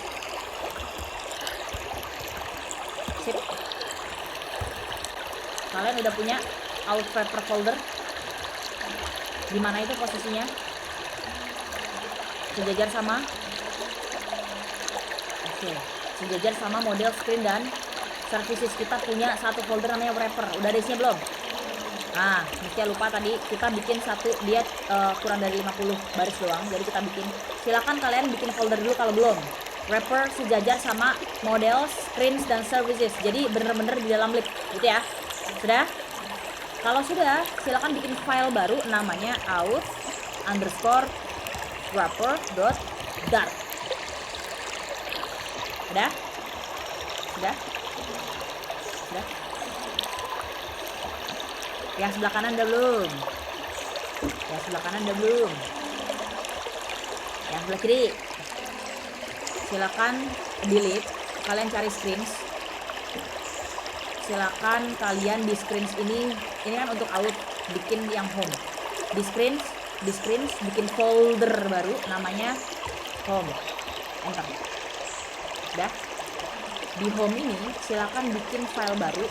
Sip. Kalian udah punya out wrapper folder? Di mana itu posisinya? Sejajar sama? Oke, sejajar sama model screen dan services. Kita punya satu folder namanya wrapper. Udah ada isinya belum? Nah, Mistia lupa tadi kita bikin satu, dia kurang dari 50 baris doang. Jadi kita bikin. Silakan kalian bikin folder dulu kalau belum. wrapper sejajar sama model, screens, dan services. Jadi bener-bener di dalam lib gitu ya. Sudah? Kalau sudah, silakan bikin file baru namanya out_wrapper.dart. Sudah? Sudah? Sudah? Yang sebelah kanan udah belum? Yang sebelah kanan udah belum? Yang sebelah kiri? Silakan delete. Kalian cari screens. Silakan kalian di screens ini kan untuk out, bikin yang home. Di screens bikin folder baru namanya home. Enter. Udah. Di home ini silakan bikin file baru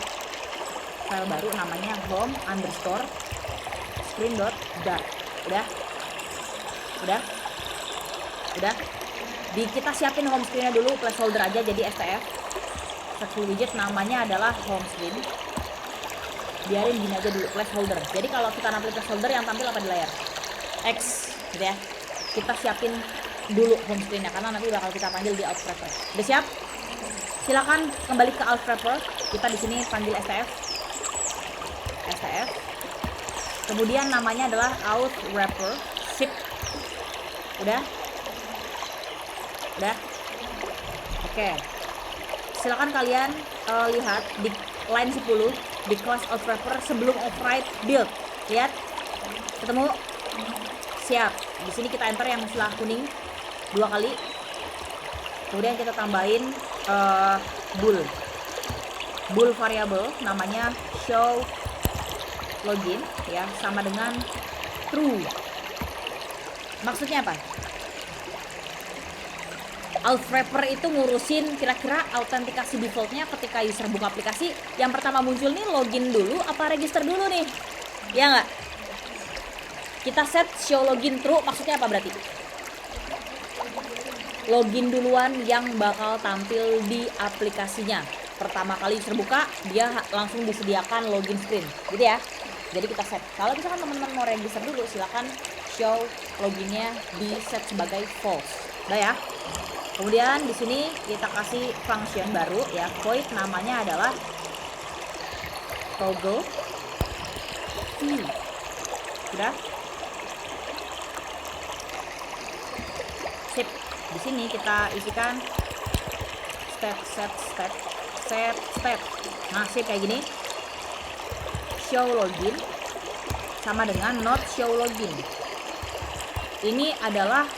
namanya home_screen.dart. Udah. Kita siapin home screen-nya dulu, placeholder aja jadi stf. Satu widget namanya adalah home screen. Biarin gini aja dulu, placeholder. Jadi kalau kita nampilin placeholder, yang tampil apa di layar? X gitu ya. Kita siapin dulu home screen-nya karena nanti bakal kita panggil di out wrapper. Udah siap? Silakan kembali ke out wrapper. Kita di sini panggil stf. Kemudian namanya adalah out wrapper zip. Udah? Oke. Silakan kalian lihat di line 10 di class out wrapper sebelum override build. Lihat? Ketemu? Siap. Di sini kita enter yang sebelah kuning 2 kali. Kemudian kita tambahin bool variable namanya show login ya, sama dengan true. Maksudnya apa? Out wrapper itu ngurusin kira-kira autentikasi defaultnya ketika user buka aplikasi. Yang pertama muncul nih login dulu apa register dulu nih? Ya nggak? Kita set show login true, maksudnya apa berarti? Login duluan yang bakal tampil di aplikasinya. Pertama kali user buka, dia langsung disediakan login screen, gitu ya. Jadi kita set. Kalau misalkan teman-teman mau register dulu, silakan show loginnya di set sebagai false. Udah ya. Kemudian di sini kita kasih function baru ya, void namanya adalah toggle view. Sudah? Sip. Di sini kita isikan step. Nah, sip kayak gini. Show login sama dengan not show login. Ini adalah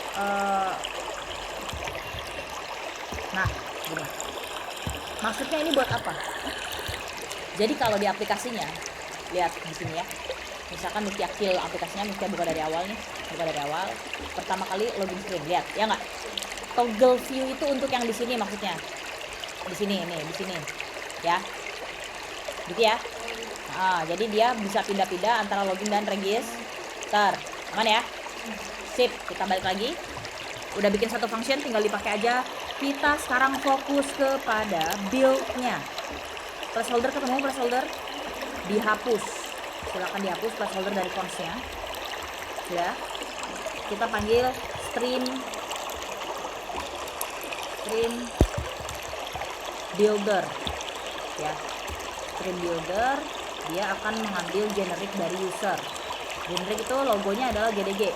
nah, gini. Maksudnya ini buat apa? Jadi kalau di aplikasinya, lihat di sini ya. Misalkan Mutia kill aplikasinya, Mutia buka dari awal nih, pertama kali login screen, lihat ya nggak? Toggle view itu untuk yang di sini maksudnya. Di sini, ya. Gitu ya. Nah, jadi dia bisa pindah-pindah antara login dan register. Aman ya? Sip, kita balik lagi. Udah bikin satu function, tinggal dipakai aja. Kita sekarang fokus kepada build-nya. Placeholder ketemu, placeholder dihapus. Silakan dihapus placeholder dari fonts-nya. Ya. Kita panggil stream builder. Ya. Stream builder, dia akan mengambil generic dari user. Generic itu logonya adalah GDG.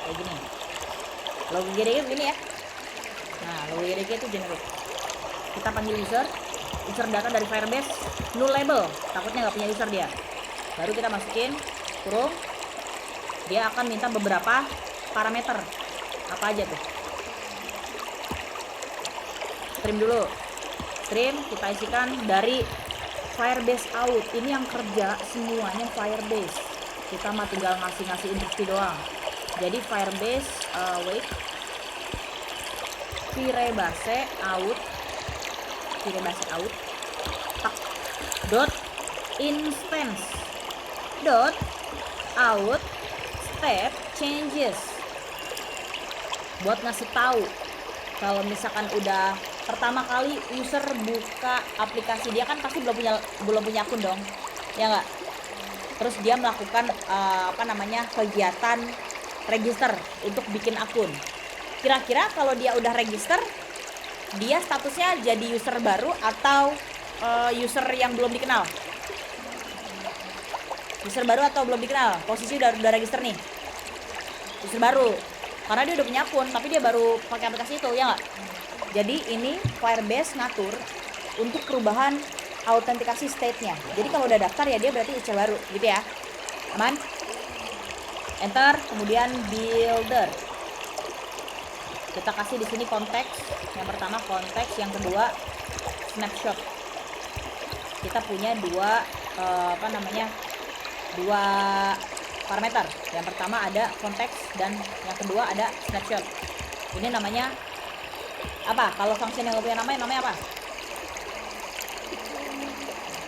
Kayak gini. Logo GDG begini ya. Nah, logo GDG itu generic. Kita panggil user data dari Firebase null label, takutnya nggak punya user dia. Baru kita masukin kurung. Dia akan minta beberapa parameter. Apa aja tuh? Stream dulu. Stream kita isikan dari Firebase out. Ini yang kerja semuanya Firebase. Kita mah tinggal ngasih instruksi doang. Jadi Firebase wait Firebase out dot instance dot out step changes, buat ngasih tahu kalau misalkan udah pertama kali user buka aplikasi, dia kan pasti belum punya akun dong, ya nggak? Terus dia melakukan kegiatan register untuk bikin akun. Kira-kira kalau dia udah register, dia statusnya jadi user baru atau user yang belum dikenal? User baru atau belum dikenal? Posisi udah register nih. User baru. Karena dia udah punya akun, tapi dia baru pakai aplikasi itu, ya nggak? Jadi ini Firebase ngatur untuk perubahan autentikasi state-nya. Jadi kalau udah daftar ya dia berarti user baru, gitu ya. Aman? Enter, kemudian builder. Kita kasih di sini konteks. Yang pertama konteks, yang kedua snapshot. Kita punya dua dua parameter. Yang pertama ada konteks dan yang kedua ada snapshot. Ini namanya apa? Kalau function yang punya namanya apa?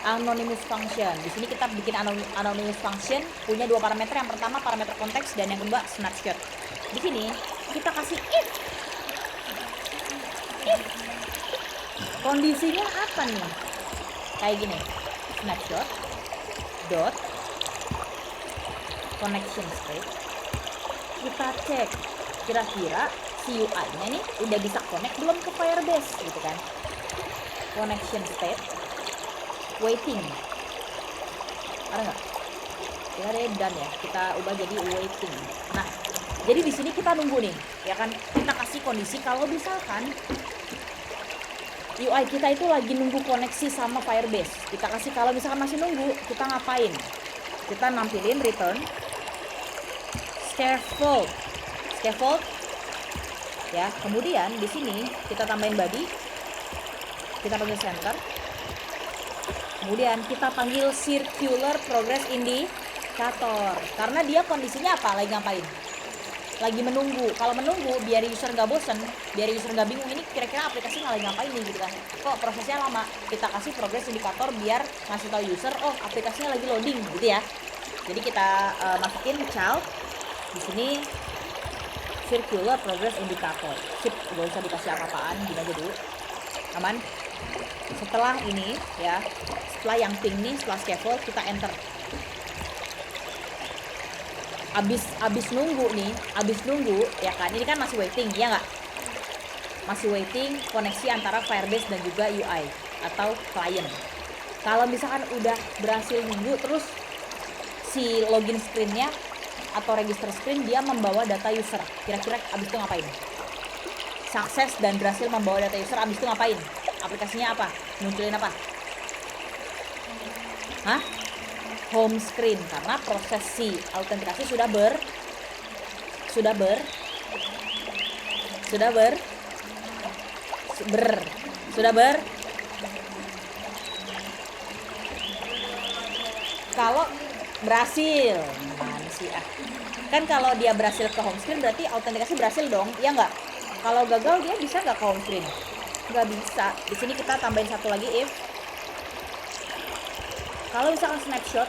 Anonymous function. Di sini kita bikin anonymous function punya dua parameter. Yang pertama parameter konteks dan yang kedua snapshot. Di sini kita kasih if. Kondisinya apa nih? Kayak gini. Snapshot dot connection state. Kita cek kira-kira si UI-nya nih udah bisa connect belum ke Firebase gitu kan. Connection state waiting. Ada nggak? Kita ada done ya. Kita ubah jadi waiting. Nah, jadi di sini kita nunggu nih, ya kan? Kita kasih kondisi kalau misalkan UI kita itu lagi nunggu koneksi sama Firebase. Kita kasih kalau misalkan masih nunggu, kita ngapain? Kita nampilin return scaffold. Scaffold. Ya, kemudian di sini kita tambahin body. Kita panggil center. Kemudian kita panggil circular progress indicator. Karena dia kondisinya apa? Lagi ngapain? Lagi menunggu. Kalau menunggu biar user nggak bosen, biar user nggak bingung ini kira-kira aplikasi lagi ngapain nih gitu kan. Kok prosesnya lama? Kita kasih progress indikator biar ngasih tahu user, oh aplikasinya lagi loading gitu ya. Jadi kita masukin child di sini circular progress indicator. Sip, gak usah dikasih apa-apaan, gini aja dulu. Aman. Setelah ini ya, setelah yang ping nih, setelah scaffold kita enter. Abis nunggu nih, ya kan, ini kan masih waiting ya nggak? Masih waiting koneksi antara Firebase dan juga UI atau client. Kalau misalkan udah berhasil nunggu, terus si login screen-nya atau register screen dia membawa data user. Kira-kira abis itu ngapain? Sukses dan berhasil membawa data user, abis itu ngapain? Aplikasinya apa? Munculin apa? Hah? Home screen, karena proses si autentikasi sudah ber kalau berhasil. Mana sih kan kalau dia berhasil ke home screen berarti autentikasi berhasil dong, ya nggak? Kalau gagal dia bisa nggak ke home screen? Nggak bisa. Di sini kita tambahin satu lagi if. Kalau misalkan snapshot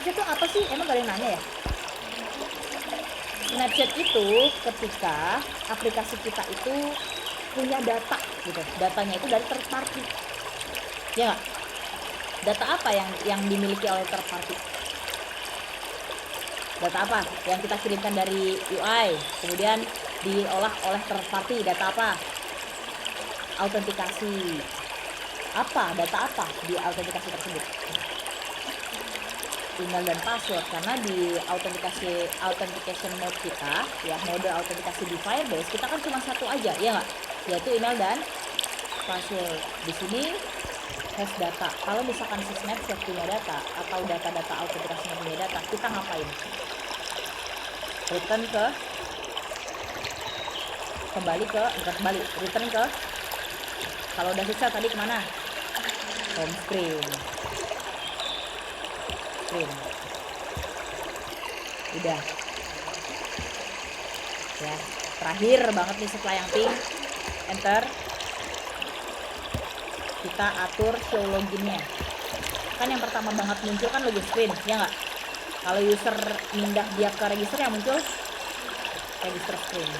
itu apa sih? Emang gak ada yang nanya ya? Snapshot itu ketika aplikasi kita itu punya data gitu. Datanya itu dari third party. Ya nggak? Data apa yang dimiliki oleh third party? Data apa? Yang kita kirimkan dari UI, kemudian diolah oleh third party. Data apa? Autentikasi. Apa? Data apa di autentikasi tersebut? Email dan password, karena di authentication mode kita ya, mode autentikasi di Firebase kita kan cuma satu aja ya nggak, yaitu email dan password. Di sini has data. Kalau misalkan si snapshot punya data atau data-data autentikasinya punya data, kita ngapain? Return ke kalau udah sukses tadi kemana? Home screen. Udah ya, terakhir banget nih setelah yang ping, enter. Kita atur show loginnya. Kan yang pertama banget muncul kan login screen, ya nggak? Kalau user pindah dia ke register yang muncul register screen.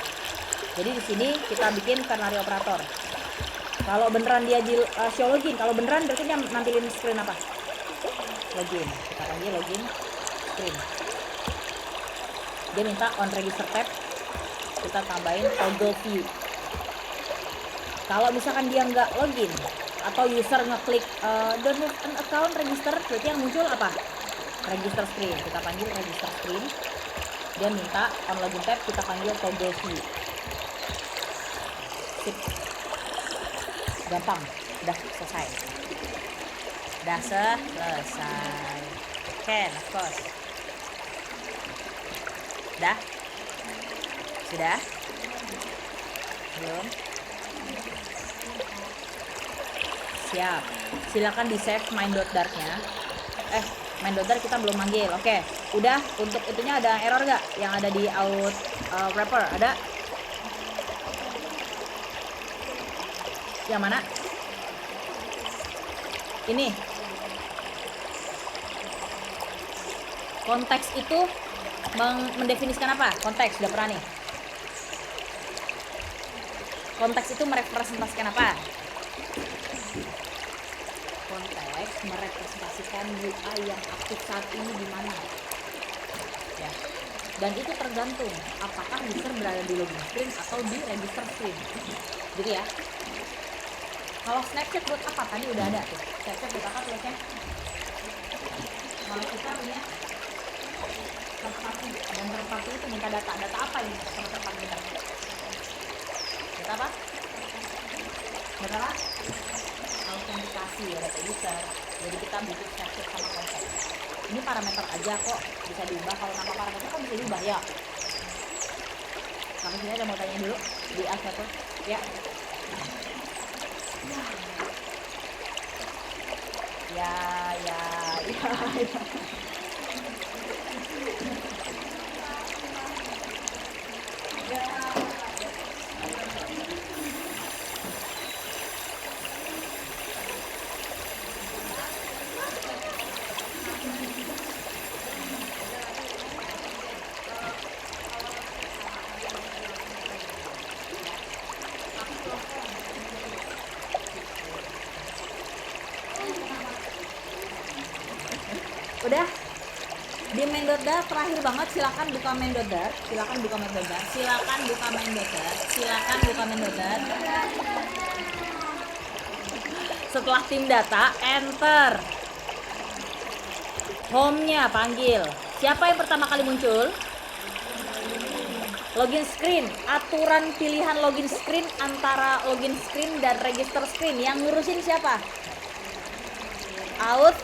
Jadi di sini kita bikin ternary operator. Kalau beneran dia di show login, kalau beneran berarti dia nampilin screen apa? Login. Kita panggil login screen. Dia minta on register tab, kita tambahin toggle view. Kalau misalkan dia nggak login atau user ngeklik don't have an account register, berarti yang muncul apa? Register screen. Kita panggil register screen. Dia minta on login tab, kita panggil toggle view. Sip. Gampang, udah selesai. Udah selesai. Can, of course. Udah? Sudah? Belum? Siap. Silakan di save main.dart-nya. Main.dart kita belum manggil. Oke. Udah, untuk itunya ada error gak? Yang ada di out wrapper ada? Yang mana? Ini. Konteks itu mendefinisikan apa? Konteks, udah pernah nih. Konteks itu merepresentasikan apa? Konteks merepresentasikan UI yang aktif saat ini di mana. Ya. Dan itu tergantung apakah user berada di login screen atau di register screen. Jadi ya. Kalau Snapchat buat apa? Tadi udah ada tuh. Snapchat buat apa tulisnya? Kalau kita punya third party, dan third party itu minta data. Data apa ini sama third party kita? Data apa? Data apa? Autentikasi ya, data user. Jadi kita butuh Snapchat sama konten. Ini parameter aja kok, bisa diubah. Kalau nama parameter kan bisa diubah ya. Sampai sini ada mau tanya dulu di Alphabet ya. Ya. Udah di main.dart terakhir banget, silakan buka main.dart. Setelah tim data, enter. Home-nya panggil. Siapa yang pertama kali muncul? Login screen. Aturan pilihan login screen antara login screen dan register screen. Yang ngurusin siapa? Out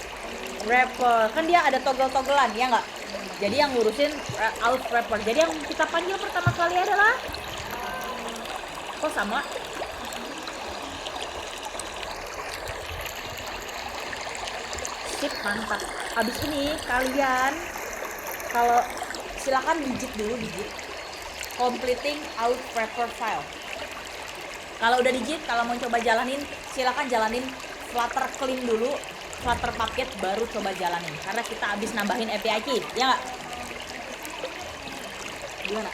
wrapper. Kan dia ada toggle-togglean, ya nggak? Jadi yang ngurusin out wrapper. Jadi yang kita panggil pertama kali adalah kok sama? Sip, mantap. Abis ini kalian kalau silakan digit completing out wrapper file. Kalau udah digit, kalau mau coba jalanin, silakan jalanin Flutter clean dulu, Flutter paket baru coba jalanin. Karena kita habis nambahin API key, ya nggak? Gimana?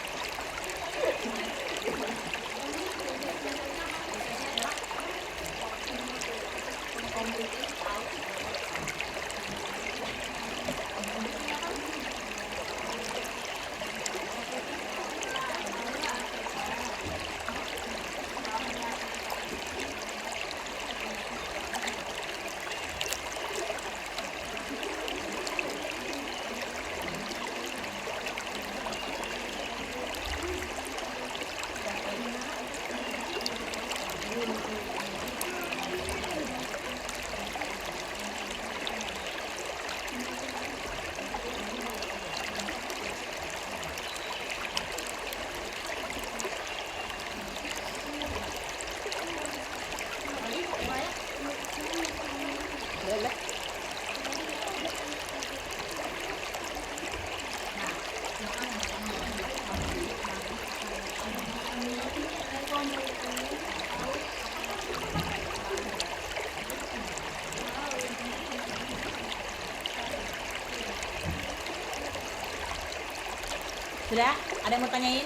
Sudah? Ada yang mau tanyain?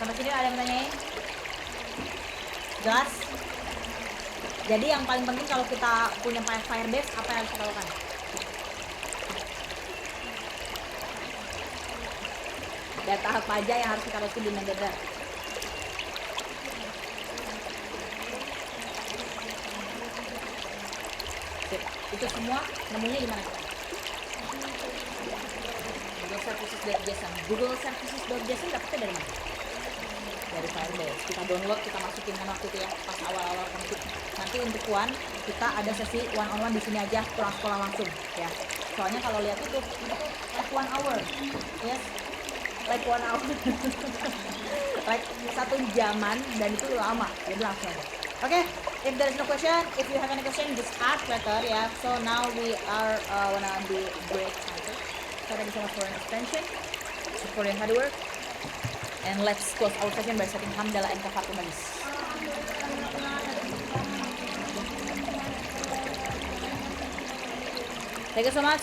Sampai sini ada yang mau tanyain? Jelas? Jadi yang paling penting kalau kita punya Firebase, apa yang harus kita lakukan? Data apa aja yang harus kita masukin di main.dart? Itu semua nemunya di mana? Google Services.json. Google Services.json dapetnya dari mana? Dari Firebase. Kita download, kita masukin kan waktu itu ya, pas awal-awal konflik. Nanti untuk One, kita ada sesi one on one di sini aja, pulang sekolah langsung ya. Soalnya kalau lihat itu like 1 hour, yes, like 1 hour, like 1 jaman, dan itu lama, jadi langsung. Okay, if there is no question, if you have any question, just ask later ya. So now we are wanna do break time. So thank you so much for your attention, for your hard work, and let's close our session by setting hamdalah and kafatul majlis. Thank you so much.